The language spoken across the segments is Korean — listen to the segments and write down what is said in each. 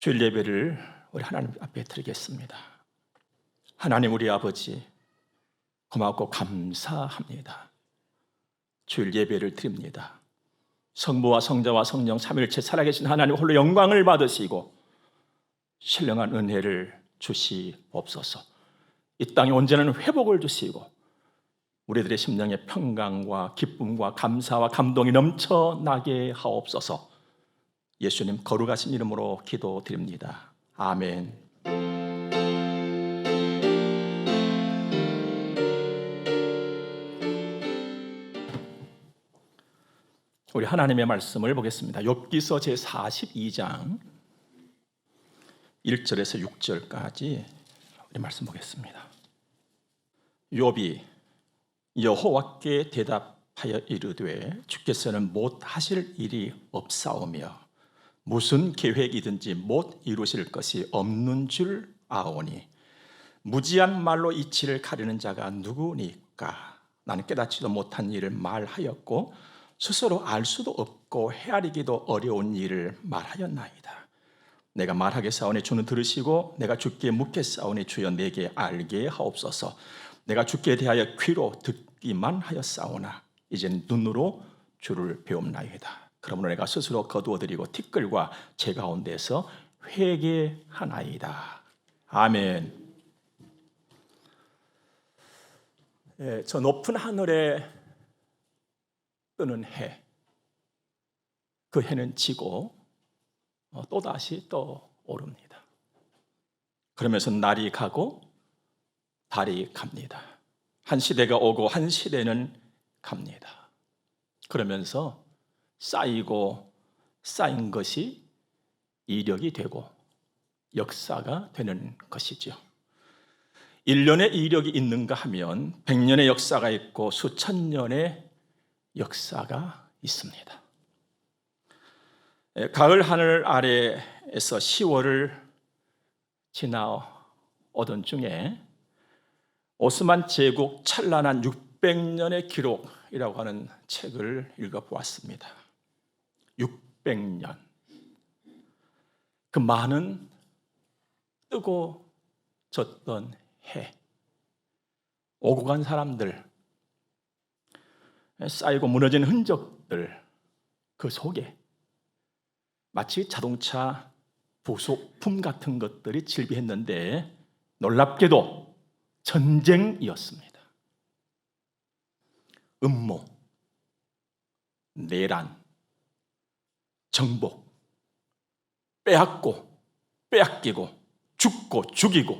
주일 예배를 우리 하나님 앞에 드리겠습니다. 하나님 우리 아버지 고맙고 감사합니다. 주일 예배를 드립니다. 성부와 성자와 성령 삼위일체 살아계신 하나님 홀로 영광을 받으시고 신령한 은혜를 주시옵소서. 이 땅에 온전한 회복을 주시고 우리들의 심령의 평강과 기쁨과 감사와 감동이 넘쳐나게 하옵소서. 예수님 거룩하신 이름으로 기도드립니다. 아멘. 우리 하나님의 말씀을 보겠습니다. 욥기서 제42장 1절에서 6절까지 우리 말씀 보겠습니다. 욥이 여호와께 대답하여 이르되 주께서는 못 하실 일이 없사오며 무슨 계획이든지 못 이루실 것이 없는 줄 아오니 무지한 말로 이치를 가르는 자가 누구니까? 나는 깨닫지도 못한 일을 말하였고 스스로 알 수도 없고 헤아리기도 어려운 일을 말하였나이다. 내가 말하겠사오니 주는 들으시고 내가 주께 묻겠사오니 주여 내게 알게 하옵소서. 내가 주께 대하여 귀로 듣기만 하였사오나 이제는 눈으로 주를 배움나이다. 그러므로 내가 스스로 거두어드리고 티끌과 제 가운데서 회개하나이다. 아멘. 저 높은 하늘에 뜨는 해, 그 해는 지고 또다시 떠오릅니다. 그러면서 날이 가고 달이 갑니다. 한 시대가 오고 한 시대는 갑니다. 그러면서 쌓이고 쌓인 것이 이력이 되고 역사가 되는 것이죠. 1년의 이력이 있는가 하면 100년의 역사가 있고 수천 년의 역사가 있습니다. 가을 하늘 아래에서 10월을 지나오던 중에 오스만 제국 찬란한 600년의 기록이라고 하는 책을 읽어보았습니다. 600년. 그 많은 뜨고 졌던 해. 오고 간 사람들, 쌓이고 무너진 흔적들, 그 속에 마치 자동차 부속품 같은 것들이 질비했는데 놀랍게도 전쟁이었습니다. 음모, 내란, 정복, 빼앗고 빼앗기고 죽고 죽이고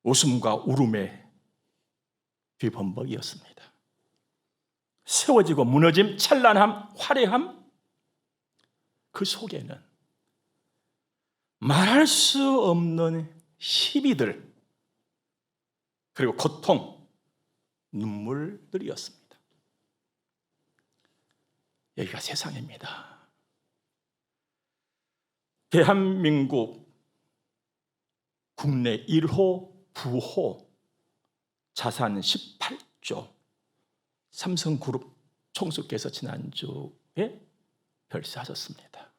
웃음과 울음의 뒤범벅이었습니다. 세워지고 무너짐, 찬란함, 화려함, 그 속에는 말할 수 없는 시비들, 그리고 고통, 눈물들이었습니다. 여기가 세상입니다. 대한민국 국내 1호 부호 자산 18조 삼성그룹 총수께서 지난주에 별세하셨습니다.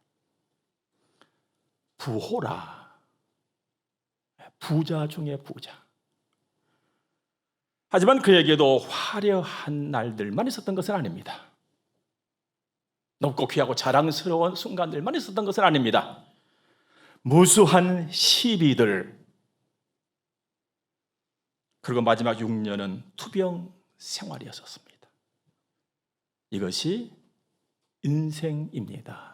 부호라, 부자 중에 부자. 하지만 그에게도 화려한 날들만 있었던 것은 아닙니다. 높고 귀하고 자랑스러운 순간들만 있었던 것은 아닙니다. 무수한 시비들, 그리고 마지막 6년은 투병 생활이었습니다. 이것이 인생입니다.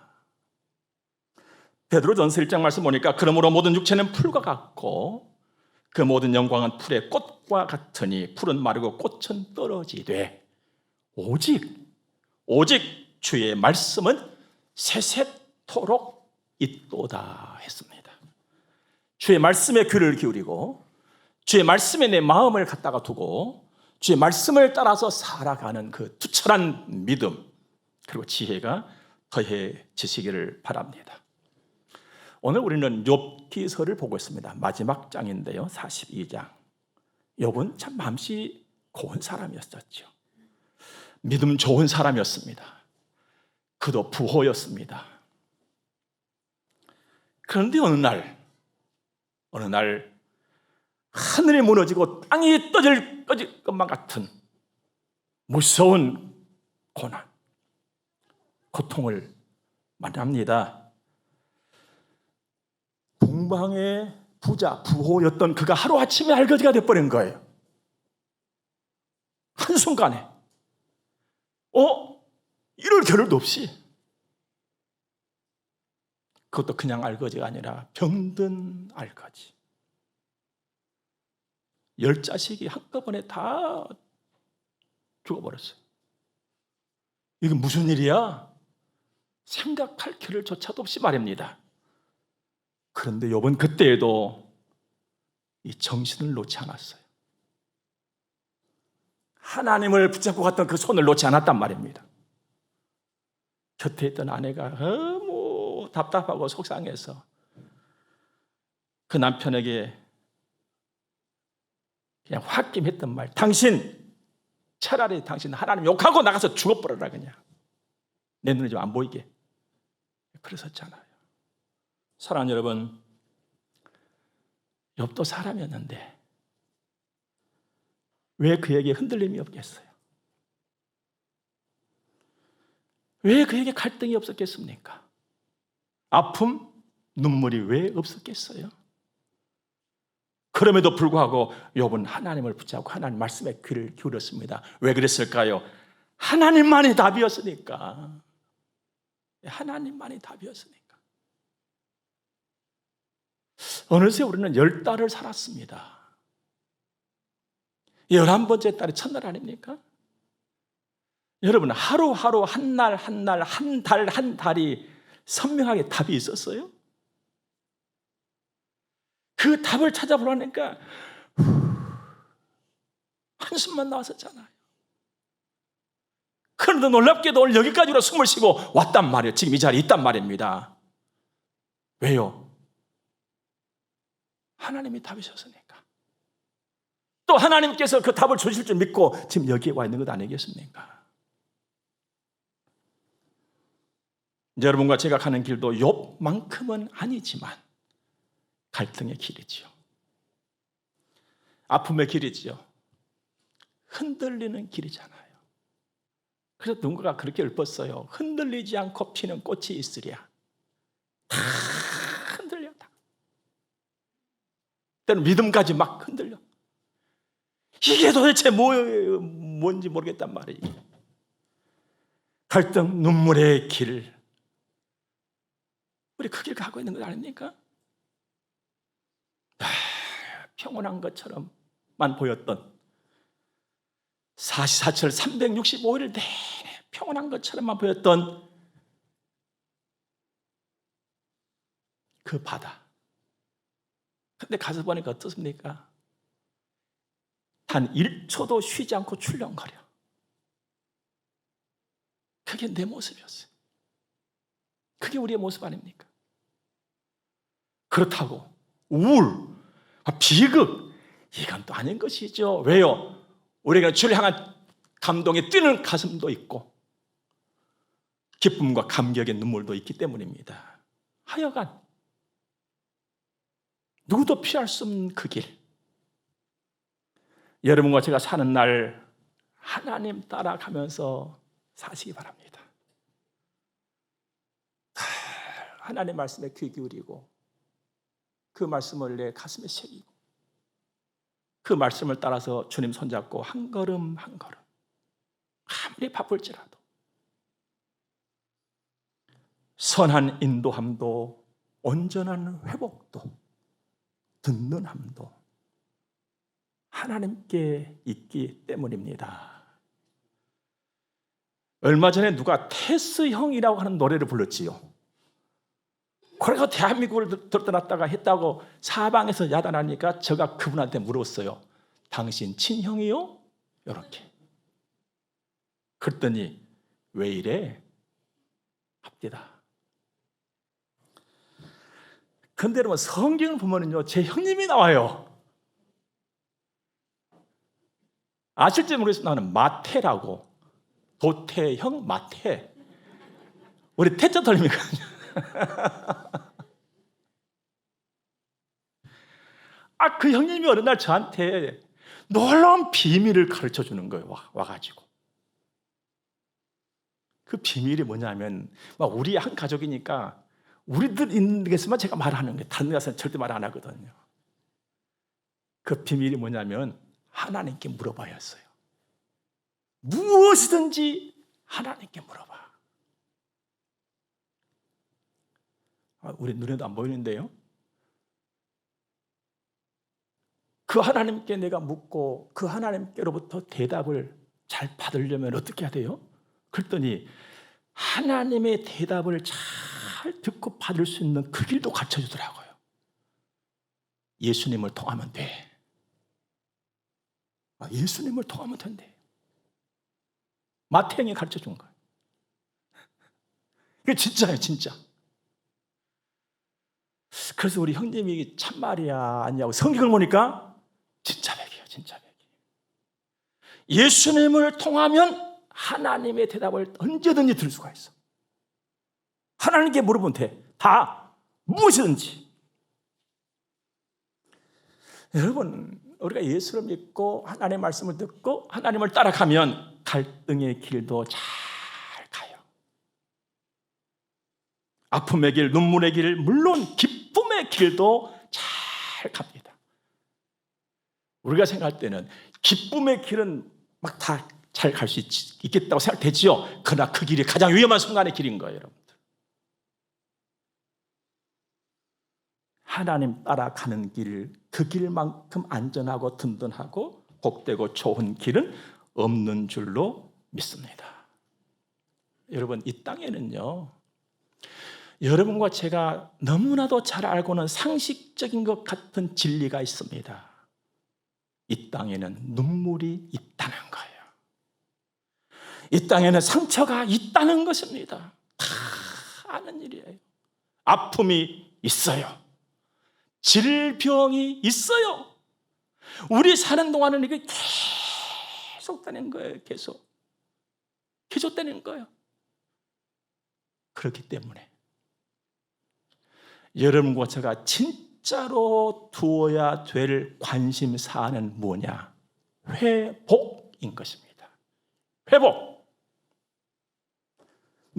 베드로전서 1장 말씀 보니까 그러므로 모든 육체는 풀과 같고 그 모든 영광은 풀의 꽃과 같으니 풀은 마르고 꽃은 떨어지되 오직 주의 말씀은 세세토록 있도다 했습니다. 주의 말씀에 귀를 기울이고 주의 말씀에 내 마음을 갖다가 두고 주의 말씀을 따라서 살아가는 그 투철한 믿음 그리고 지혜가 더해지시기를 바랍니다. 오늘 우리는 욥기서를 보고 있습니다. 마지막 장인데요, 42장. 욥은 참 맘씨 고운 사람이었었죠. 믿음 좋은 사람이었습니다. 그도 부호였습니다. 그런데 어느 날 하늘이 무너지고 땅이 떠질 것만 같은 무서운 고난, 고통을 만납니다. 동방의 부자, 부호였던 그가 하루아침에 알거지가 되어버린 거예요. 한순간에. 이럴 겨를도 없이. 그것도 그냥 알거지가 아니라 병든 알거지. 10자식이 한꺼번에 다 죽어버렸어요. 이게 무슨 일이야? 생각할 겨를조차도 없이 말입니다. 그런데 욥은 그때에도 이 정신을 놓지 않았어요. 하나님을 붙잡고 갔던 그 손을 놓지 않았단 말입니다. 곁에 있던 아내가 너무 답답하고 속상해서 그 남편에게 그냥 홧김했던 말, 차라리 당신 하나님 욕하고 나가서 죽어버려라, 그냥 내 눈에 좀 안 보이게. 그랬었잖아요. 사랑하는 여러분, 욥도 사람이었는데 왜 그에게 흔들림이 없겠어요? 왜 그에게 갈등이 없었겠습니까? 아픔, 눈물이 왜 없었겠어요? 그럼에도 불구하고 욥은 하나님을 붙잡고 하나님 말씀에 귀를 기울였습니다. 왜 그랬을까요? 하나님만이 답이었으니까. 하나님만이 답이었으니까. 어느새 우리는 10달을 살았습니다. 11번째 달이 첫날 아닙니까? 여러분, 하루하루 한 날 한 날, 한 달 한 달이 선명하게 답이 있었어요? 그 답을 찾아보라니까 한숨만 나왔었잖아요. 그런데 놀랍게도 오늘 여기까지로 숨을 쉬고 왔단 말이에요. 지금 이 자리에 있단 말입니다. 왜요? 하나님이 답이셨으니까. 또 하나님께서 그 답을 주실 줄 믿고 지금 여기에 와 있는 것 아니겠습니까? 여러분과 제가 가는 길도 욥만큼은 아니지만 갈등의 길이지요. 아픔의 길이지요. 흔들리는 길이잖아요. 그래서 누군가가 그렇게 읊었어요. 흔들리지 않고 피는 꽃이 있으랴. 다 흔들려. 다. 때는 믿음까지 막 흔들려. 이게 도대체 뭔지 모르겠단 말이에요. 갈등, 눈물의 길. 우리 그 길 가고 있는 것 아닙니까? 평온한 것처럼만 보였던 44철 365일 내내 평온한 것처럼만 보였던 그 바다. 근데 가서 보니까 어떻습니까? 단 1초도 쉬지 않고 출렁거려. 그게 내 모습이었어요. 그게 우리의 모습 아닙니까? 그렇다고 우울, 비극, 이건 또 아닌 것이죠. 왜요? 우리가 주를 향한 감동에 뛰는 가슴도 있고 기쁨과 감격의 눈물도 있기 때문입니다. 하여간 누구도 피할 수 없는 그 길. 여러분과 제가 사는 날 하나님 따라가면서 사시기 바랍니다. 하나님 말씀에 귀 기울이고 그 말씀을 내 가슴에 새기고 그 말씀을 따라서 주님 손잡고 한 걸음 한 걸음 아무리 바쁠지라도 선한 인도함도 온전한 회복도 듣는 함도 하나님께 있기 때문입니다. 얼마 전에 누가 테스 형이라고 하는 노래를 불렀지요. 그래서 대한민국을 들떠났다가 했다고 사방에서 야단하니까 제가 그분한테 물었어요. 당신 친형이요? 이렇게. 그랬더니 왜 이래? 합디다. 근데 여러분 성경을 보면요 제 형님이 나와요. 아실지 모르겠어요. 나는 마태라고. 도태형 마태. 우리 태자 돌림이거든요. 그 형님이 어느 날 저한테 놀라운 비밀을 가르쳐 주는 거예요. 와가지고. 그 비밀이 뭐냐면, 우리 한 가족이니까 우리들 있는 데서만 제가 말하는 거예요. 다른 데 가서는 절대 말 안 하거든요. 그 비밀이 뭐냐면 하나님께 물어봐야 했어요. 무엇이든지 하나님께 물어봐. 우리 눈에도 안 보이는데요. 그 하나님께 내가 묻고 그 하나님께로부터 대답을 잘 받으려면 어떻게 해야 돼요? 그랬더니 하나님의 대답을 잘 듣고 받을 수 있는 그 길도 가르쳐주더라고요. 예수님을 통하면 돼. 예수님을 통하면 된대. 마태형이 가르쳐준 거예요. 이게 진짜예요, 진짜. 그래서 우리 형님이 참말이야 아니냐고 성경을 보니까 진짜 백이에요, 진짜 백이. 예수님을 통하면 하나님의 대답을 언제든지 들을 수가 있어. 하나님께 물어보면 돼. 다 무엇이든지. 여러분, 우리가 예수를 믿고 하나님의 말씀을 듣고 하나님을 따라가면 갈등의 길도 잘 가요. 아픔의 길, 눈물의 길, 물론 기쁨의 길도 잘 갑니다. 우리가 생각할 때는 기쁨의 길은 막 다 잘 갈 수 있겠다고 생각되지요. 그러나 그 길이 가장 위험한 순간의 길인 거예요, 여러분들. 하나님 따라가는 길, 그 길만큼 안전하고 든든하고 복되고 좋은 길은 없는 줄로 믿습니다. 여러분, 이 땅에는요, 여러분과 제가 너무나도 잘 알고는 상식적인 것 같은 진리가 있습니다. 이 땅에는 눈물이 있다는 거예요. 이 땅에는 상처가 있다는 것입니다. 다 아는 일이에요. 아픔이 있어요. 질병이 있어요. 우리 사는 동안은 이게 계속 되는 거예요. 계속 되는 거예요. 그렇기 때문에 여러분과 제가 진짜로 두어야 될 관심사는 뭐냐? 회복인 것입니다. 회복.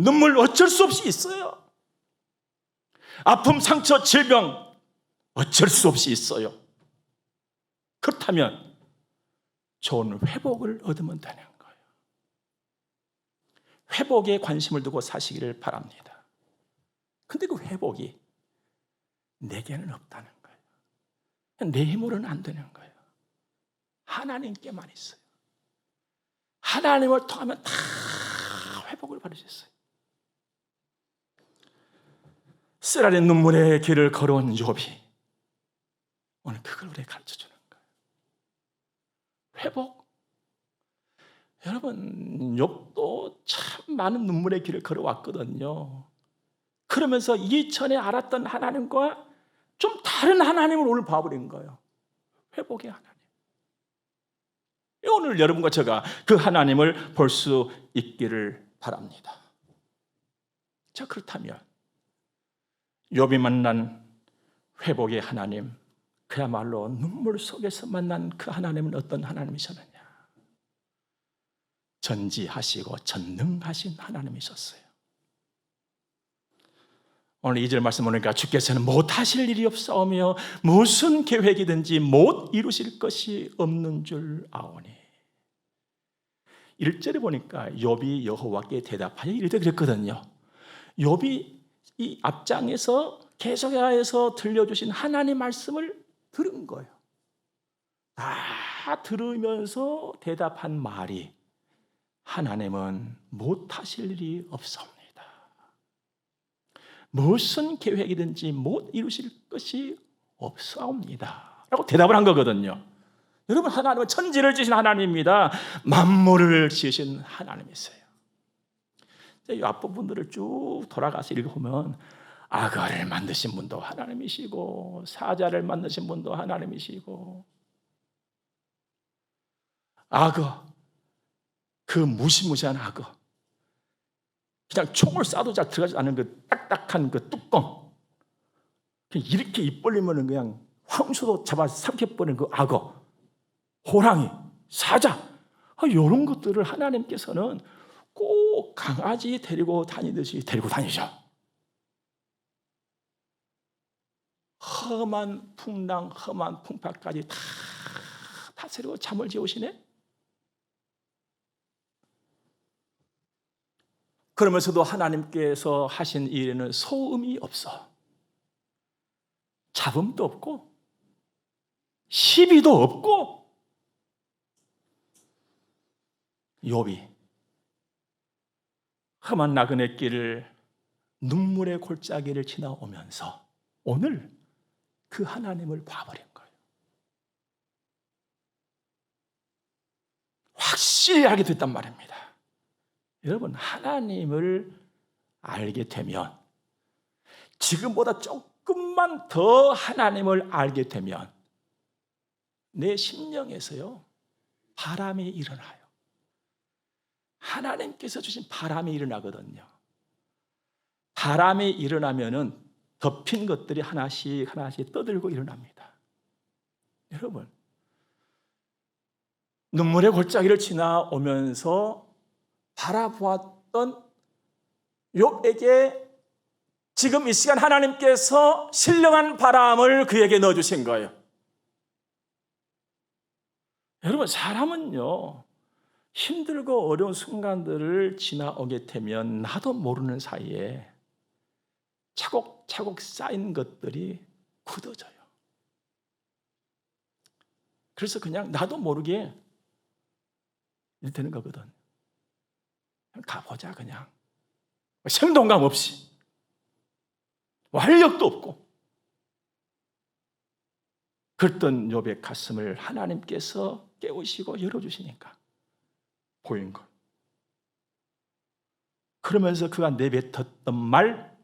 눈물 어쩔 수 없이 있어요. 아픔, 상처, 질병 어쩔 수 없이 있어요. 그렇다면 좋은 회복을 얻으면 되는 거예요. 회복에 관심을 두고 사시기를 바랍니다. 근데 그 회복이 내게는 없다는 거예요. 내 힘으로는 안 되는 거예요. 하나님께만 있어요. 하나님을 통하면 다 회복을 받을 수 있어요. 쓰라린 눈물의 길을 걸어온 욥이 오늘 그걸 우리에게 가르쳐주는 거예요. 회복. 여러분, 욥도 참 많은 눈물의 길을 걸어왔거든요. 그러면서 이전에 알았던 하나님과 좀 다른 하나님을 오늘 봐버린 거예요. 회복의 하나님. 오늘 여러분과 제가 그 하나님을 볼 수 있기를 바랍니다. 자, 그렇다면 욥이 만난 회복의 하나님, 그야말로 눈물 속에서 만난 그 하나님은 어떤 하나님이셨느냐? 전지하시고 전능하신 하나님이셨어요. 오늘 2절 말씀 보니까 주께서는 못하실 일이 없사오며 무슨 계획이든지 못 이루실 것이 없는 줄 아오니. 1절에 보니까 욥이 여호와께 대답하여 이르되 그랬거든요. 욥이 이 앞장에서 계속해서 들려주신 하나님 말씀을 들은 거예요. 다 들으면서 대답한 말이 하나님은 못하실 일이 없사옵니다. 무슨 계획이든지 못 이루실 것이 없사옵니다 라고 대답을 한 거거든요. 여러분, 하나님은 천지를 지으신 하나님입니다. 만물을 지으신 하나님이세요. 이 앞부분들을 쭉 돌아가서 읽어보면 악어를 만드신 분도 하나님이시고 사자를 만드신 분도 하나님이시고, 악어, 그 무시무시한 악어, 그냥 총을 쏴도 잘 들어가지 않는 그 딱딱한 그 뚜껑, 이렇게 입 벌리면 그냥 황소도 잡아 삼켜버린 그 악어, 호랑이, 사자, 이런 것들을 하나님께서는 꼭 강아지 데리고 다니듯이 데리고 다니죠. 험한 풍랑, 험한 풍파까지 다 다스리고 잠을 재우시네. 그러면서도 하나님께서 하신 일에는 소음이 없어. 잡음도 없고 시비도 없고. 욥이 험한 나그네 길을 눈물의 골짜기를 지나오면서 오늘 그 하나님을 봐버린 거예요. 확실히 알게 됐단 말입니다. 여러분, 하나님을 알게 되면, 지금보다 조금만 더 하나님을 알게 되면 내 심령에서요 바람이 일어나요. 하나님께서 주신 바람이 일어나거든요. 바람이 일어나면은 덮인 것들이 하나씩 하나씩 떠들고 일어납니다. 여러분, 눈물의 골짜기를 지나오면서 바라보았던 욥에게 지금 이 시간 하나님께서 신령한 바람을 그에게 넣어주신 거예요. 여러분, 사람은요 힘들고 어려운 순간들을 지나오게 되면 나도 모르는 사이에 차곡차곡 쌓인 것들이 굳어져요. 그래서 그냥 나도 모르게 이렇게 되는 거거든. 그냥 가보자, 그냥. 생동감 없이. 활력도 없고. 그랬던 욥의 가슴을 하나님께서 깨우시고 열어주시니까 보인 것. 그러면서 그가 내뱉었던 말,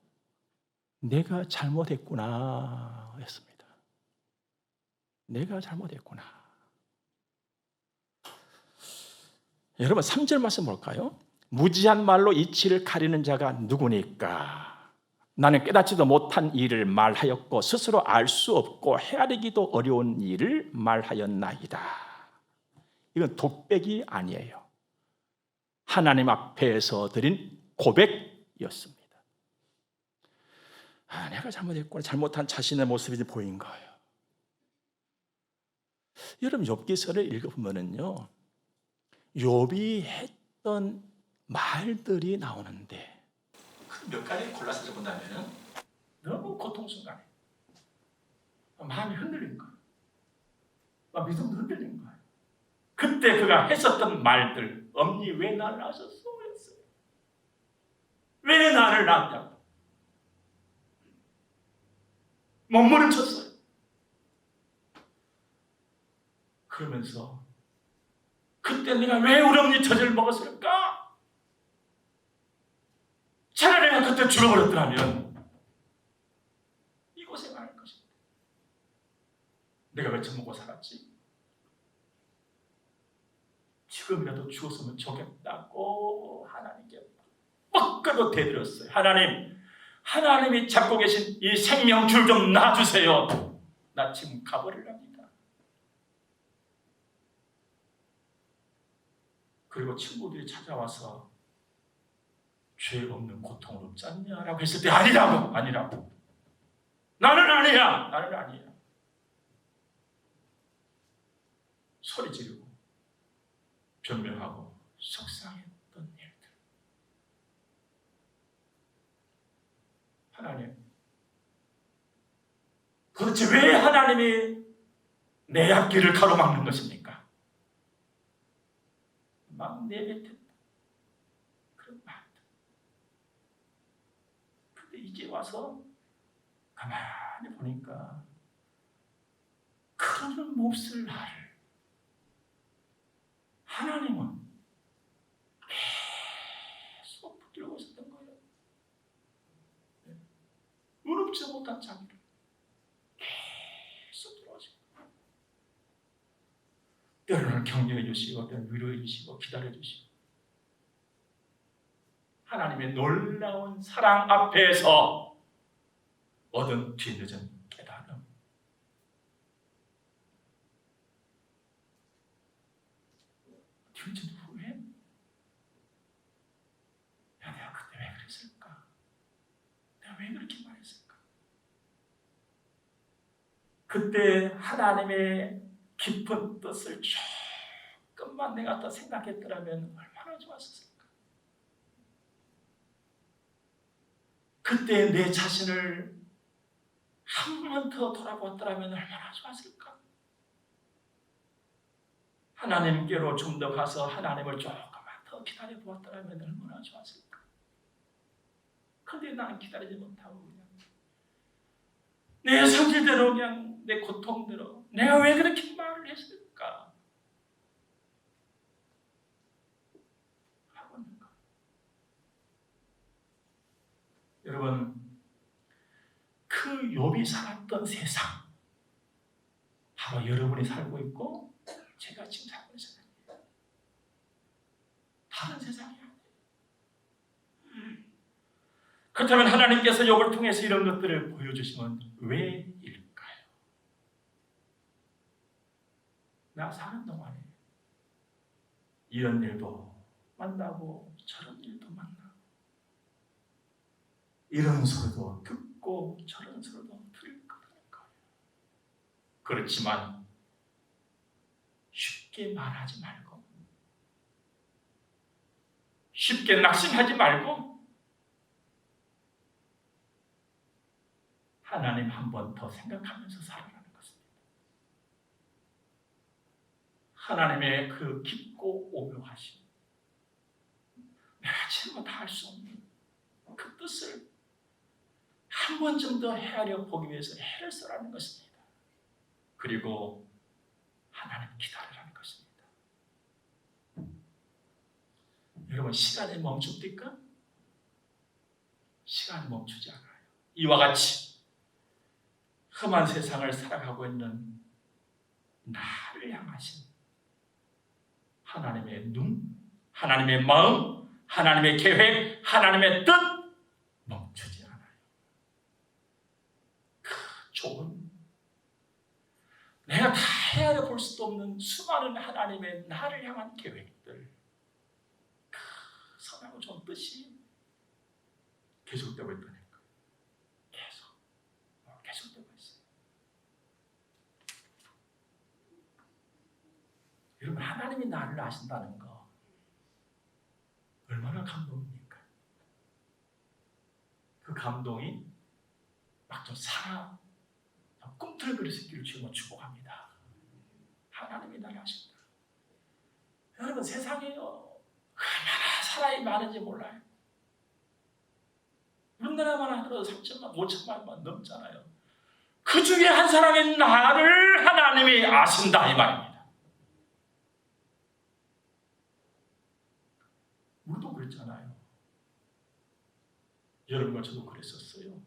내가 잘못했구나 했습니다. 내가 잘못했구나. 여러분, 3절 말씀 볼까요? 무지한 말로 이치를 가리는 자가 누구니까? 나는 깨닫지도 못한 일을 말하였고 스스로 알 수 없고 헤아리기도 어려운 일을 말하였나이다. 이건 독백이 아니에요. 하나님 앞에서 드린 고백이었습니다. 내가 잘못했구나. 잘못한 자신의 모습이 보인 거예요. 여러분, 욥기서를 읽어보면요 욥이 했던 말들이 나오는데 그 몇 가지 골라서 본다면 너무 고통스러워요. 마음이 흔들린 거예요. 믿음도 흔들린 거예요. 그때 그가 했었던 말들, 엄니 왜 나를 낳으셨어? 왜 나를 낳았냐고 몸부림 쳤어요. 그러면서 그때 내가 왜 우리 엄니 젖을 먹었을까? 차라리 내가 그때 죽어버렸더라면 이 고생 안 할 것인데 내가 왜 젖먹고 살았지? 지금이라도 죽었으면 좋겠다고 하나님께 뻑가도 대드렸어요. 하나님이 잡고 계신 이 생명줄 좀 놔주세요. 나 지금 가버리랍니다. 그리고 친구들이 찾아와서 죄 없는 고통은 없지 않냐라고 했을 때 아니라고. 나는 아니야. 소리 지르고 변명하고 속상했던 일들. 하나님, 도대체 왜 하나님이 내 앞길을 가로막는 것입니까? 막 내뱉었다. 그런 말들. 근데 이제 와서 가만히 보니까 그러는 몹쓸 나를 하나님은 계속 붙들고 있었던 거예요. 의롭지 못한 자기를 계속 들어오시고 때로는 격려해 주시고 때로는 위로해 주시고 기다려 주시고 하나님의 놀라운 사랑 앞에서 얻은 뒤늦은 깨달음, 내가 왜 그렇게 말했을까? 그때 하나님의 깊은 뜻을 조금만 내가 더 생각했더라면 얼마나 좋았을까? 그때 내 자신을 한 번 더 돌아보았더라면 얼마나 좋았을까? 하나님께로 좀 더 가서 하나님을 조금만 더 기다려 보았더라면 얼마나 좋았을까? 그런데 나는 기다리지 못하고 그냥 내 성질대로 그냥 내 고통대로 내가 왜 그렇게 말을 했을까? 하고 있는 거. 여러분, 그 욥이 살았던 세상, 바로 여러분이 살고 있고 제가 지금 살고 있는 세상이에요. 다른 세상이 아니에요. 그렇다면 하나님께서 욥을 통해서 이런 것들을 보여주시면 왜일까요? 나 사는 동안에 이런 일도 만나고 저런 일도 만나고 이런 소리도 듣고 저런 소리도 들을 거라는 거예요. 그렇지만 쉽게 말하지 말고 쉽게 낙심하지 말고 하나님 한 번 더 생각하면서 살아가는 것입니다. 하나님의 그 깊고 오묘하심, 내가 지금은 다 할 수 없는 그 뜻을 한 번쯤 더 헤아려 보기 위해서 애를 쓰라는 것입니다. 그리고 하나님 기다리라는 것입니다. 여러분, 시간이 멈춥니까? 시간이 멈추지 않아요. 이와 같이 험한 세상을 살아가고 있는 나를 향하신 하나님의 눈, 하나님의 마음, 하나님의 계획, 하나님의 뜻 멈추지 않아요. 그 좁은 내가 다 헤아려 볼 수도 없는 수많은 하나님의 나를 향한 계획들, 그 선하고 좋은 뜻이 계속되고 있다는 거예요. 계속되고 있어요. 여러분, 하나님이 나를 아신다는 거 얼마나 감동입니까? 그 감동이 막 좀 살아 꿈틀거릴 수 있기를 주님은 축복합니다. 하나님이 나를 아신다. 여러분, 세상에 얼마나 사람이 많은지 몰라요. 우리나라만 하더라도 3천만, 5천만만 넘잖아요. 그 중에 한 사람의 나를 하나님이 아신다 이 말입니다. 우리도 그랬잖아요. 여러분과 저도 그랬었어요.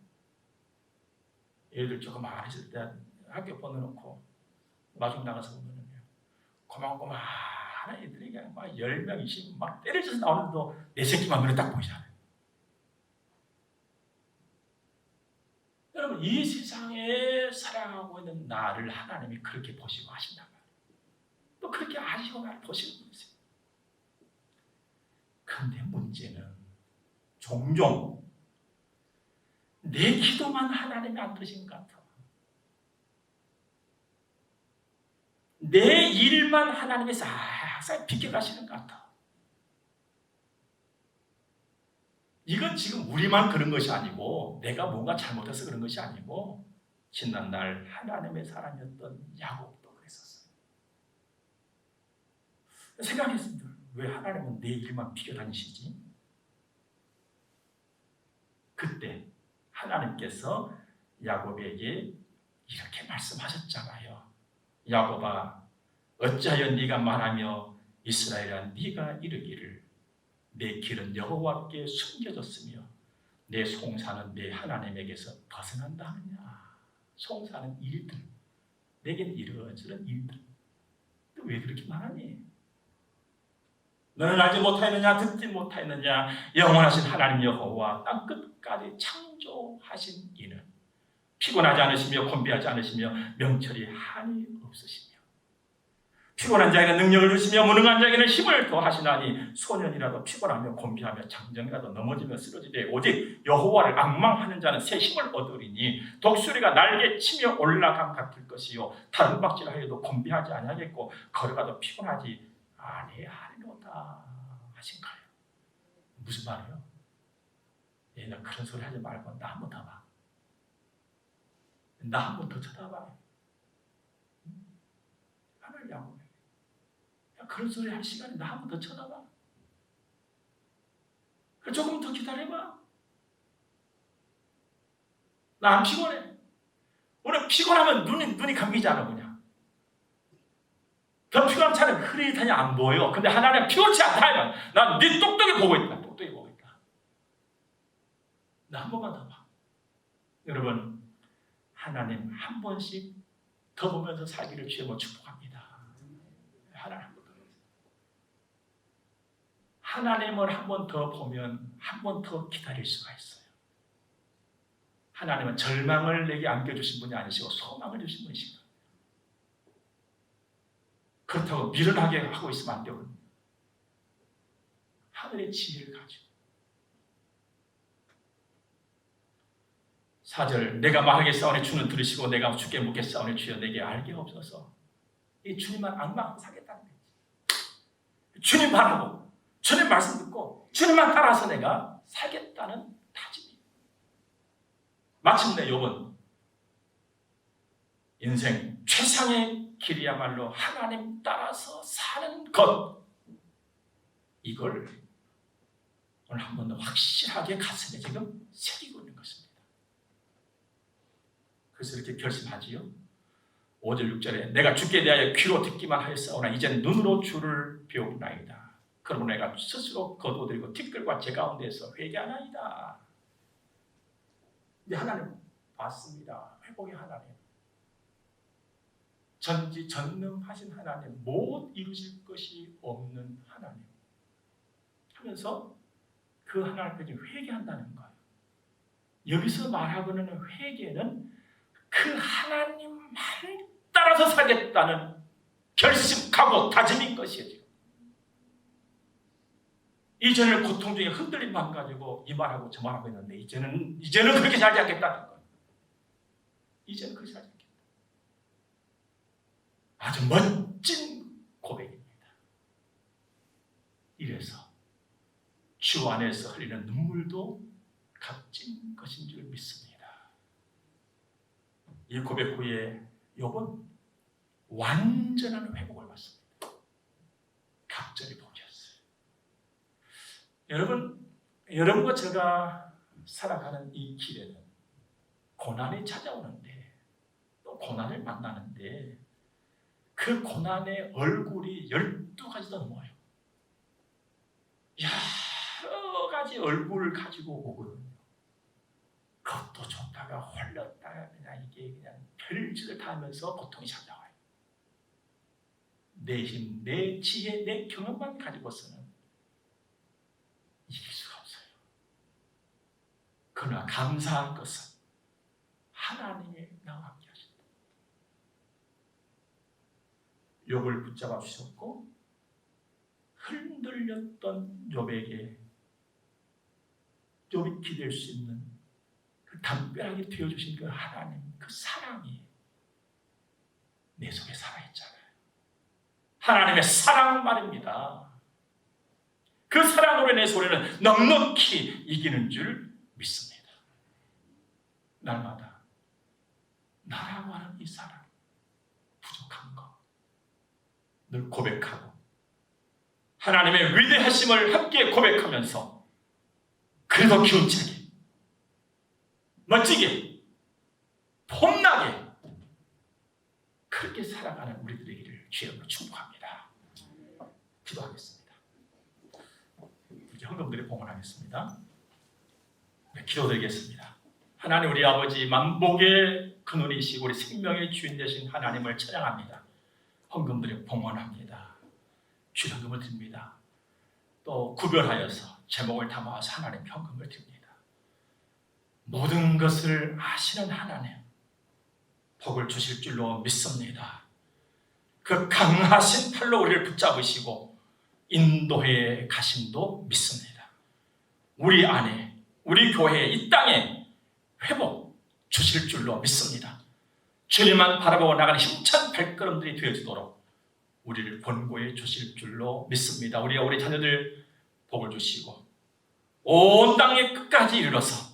애들 조금 많으실 때 학교 보내놓고 마중 나가서 보면요, 고만고만한 애들이 그냥 막 10명, 20명 막 때려져서 나오는데도 내 새끼만 눈에 딱 보이잖아요. 여러분, 이 세상에 살아가고 있는 나를 하나님이 그렇게 보시고 하신단 말이에요. 또 그렇게 아시고 나를 보시는 거예요. 그런데 문제는 종종 내 기도만 하나님이 안 들으신 것 같아. 내 일만 하나님이 싹싹 비켜가시는 것 같아. 이건 지금 우리만 그런 것이 아니고 내가 뭔가 잘못해서 그런 것이 아니고 지난날 하나님의 사람이었던 야곱도 그랬었어요. 생각했습니다. 왜 하나님은 내 일만 비켜다니시지? 그때 하나님께서 야곱에게 이렇게 말씀하셨잖아요. 야곱아, 어찌하여 네가 말하며 이스라엘아 네가 이르기를 내 길은 여호와께 숨겨졌으며 내 송사는 내 하나님에게서 벗어난다 하느냐. 송사는 일들, 내게는 이런저런 일들. 또 왜 그렇게 말하니? 너는 알지 못하였느냐, 듣지 못하였느냐. 영원하신 하나님 여호와 땅 끝까지 창조하신 이는 피곤하지 않으시며 곤비하지 않으시며 명철이 한이 없으시며 피곤한 자에게는 능력을 주시며 무능한 자에게는 힘을 더하시나니 소년이라도 피곤하며 곤비하며 장정이라도 넘어지며 쓰러지되 오직 여호와를 앙망하는 자는 새 힘을 얻으리니 독수리가 날개 치며 올라감 같을 것이요 다름박질하여도 곤비하지 아니하겠고 걸어가도 피곤하지 아니하리로다 하신가요? 무슨 말이에요? 너 그런 소리 하지 말고 나 한 번 더 봐. 나 한 번 더 쳐다봐. 하늘 양호해. 그런 소리 할 시간에 나 한 번 더 쳐다봐. 조금 더 기다려봐. 나 안 피곤해. 오늘 피곤하면 눈이 감기잖아 그냥. 더 피곤한 차는 흐릿하니 안 보여. 근데 하나님 피곤치 않다 하면 난 네 똑똑히 보고 있다. 똑똑히 보고 있다. 나 한 번만 더 봐. 여러분 하나님 한 번씩 더 보면서 살기를 주여 축복합니다. 하나님 한 번 더. 하나님을 한 번 더 보면 한 번 더 기다릴 수가 있어요. 하나님은 절망을 내게 안겨주신 분이 아니시고 소망을 주신 분이십니다. 그렇다고 미련하게 하고 있으면 안 되거든요. 하늘의 지혜를 가지고 4절 내가 말하게 싸우니 주는 들으시고 내가 주께 묻게 싸우니 주여 내게 알게 없어서 이 주님만 앙망 사겠다는 거지. 주님 바라고 주님 말씀 듣고 주님만 따라서 내가 살겠다는 다짐이. 마침내 욥은 인생 최상의 길이야말로 하나님 따라서 사는 것, 이걸 오늘 한 번 더 확실하게 가슴에 지금 새기고 있는 것입니다. 그래서 이렇게 결심하지요. 5절 6절에 내가 주께 대하여 귀로 듣기만 하였사오나 이제는 눈으로 주를 배우나이다. 그러므로 내가 스스로 거두어들이고 티끌과 제 가운데에서 회개하나이다. 이제 하나님 봤습니다. 회복의 하나님, 전지전능하신 하나님, 못 이루실 것이 없는 하나님 하면서 그 하나님께 회개한다는 거예요. 여기서 말하고 있는 회개는 그 하나님 말 따라서 살겠다는 결심, 각오, 다짐인 것이에요. 지금. 이전에 고통 중에 흔들림만 가지고 이 말하고 저 말하고 있는데 이제는 그렇게 살지 않겠다는 거예요. 이제는 그렇게 살지 않겠다. 아주 멋진 고백입니다. 이래서 주 안에서 흘리는 눈물도 값진 것인 줄 믿습니다. 이 고백 후에 욥은 완전한 회복을 받습니다. 갑절이 복이었어요. 여러분과 제가 살아가는 이 길에는 고난이 찾아오는데 또 고난을 만나는데 그 고난의 얼굴이 12가지도 넘어요. 여러 가지 얼굴을 가지고 오거든요. 그것도 좋다가 홀렸다가 그냥 이게 그냥 별짓을 다 하면서 고통이 찾아와요. 내 힘, 내 지혜, 내 경험만 가지고서는 이길 수가 없어요. 그러나 감사한 것은 하나님이 나와 함께 하신다. 욥을 붙잡아 주셨고 흔들렸던 욥에게 욥이 기댈 수 있는 그 담벼락이 되어주신 그 하나님, 그 사랑이 내 속에 살아있잖아요. 하나님의 사랑 말입니다. 그 사랑으로 내 소리는 넉넉히 이기는 줄 믿습니다. 날마다 나라고 하는 이 사랑, 부족한 거 늘 고백하고 하나님의 위대하심을 함께 고백하면서 그래도 기운차게 멋지게 폼나게 그렇게 살아가는 우리 되기를 주님으로 축복합니다. 기도하겠습니다. 이제 헌금들이 봉헌하겠습니다. 네, 기도드리겠습니다. 하나님 우리 아버지 만복의 근원이시고 우리 생명의 주인 되신 하나님을 찬양합니다. 헌금들이 봉헌합니다. 주현금을 드립니다. 또 구별하여서 제목을 담아서 하나님 현금을 드립니다. 모든 것을 아시는 하나님 복을 주실 줄로 믿습니다. 그 강하신 팔로 우리를 붙잡으시고 인도해 가심도 믿습니다. 우리 안에, 우리 교회, 이 땅에 회복 주실 줄로 믿습니다. 주님만 바라보고 나가는 힘찬 발걸음들이 되어지도록 우리를 권고해 주실 줄로 믿습니다. 우리가 우리 자녀들 복을 주시고 온 땅의 끝까지 이르러서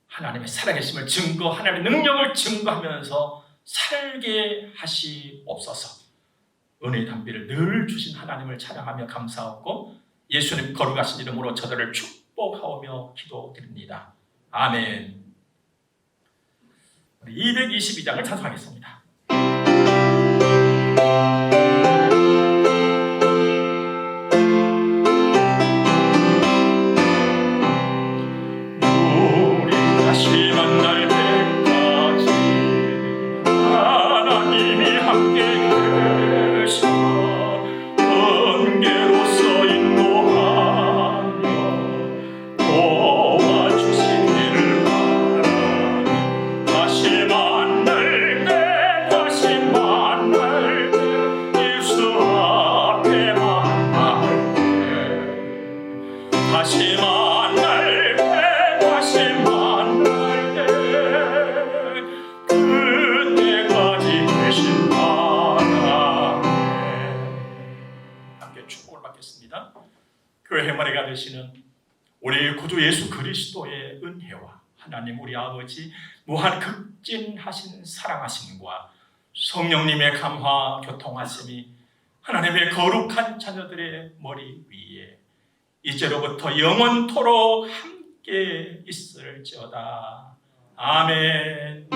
하나님의 살아계심을 증거, 하나님의 능력을 증거하면서 살게 하시옵소서. 은혜의 담비를 늘 주신 하나님을 찬양하며 감사하고 예수님 거룩하신 이름으로 저들을 축복하오며 기도드립니다. 아멘. 222장을 찬송하겠습니다. 우리 다시 만날 때까지 하나님이 함께 계시고 번개로서 인도하며 도와주시기를 바라니 다시 만날 때 예수 앞에 만날 때 다시 만날 때 그때까지 되신 하나님 함께 축복을 받겠습니다. 교회 해마리가 되시는 우리 구주 예수 그리스도의 은혜와 하나님 우리 아버지 무한 극진하신 사랑하심과 성령님의 감화 교통하심이 하나님의 거룩한 자녀들의 머리 위에 이제로부터 영원토록 함께 있을지어다. 아멘.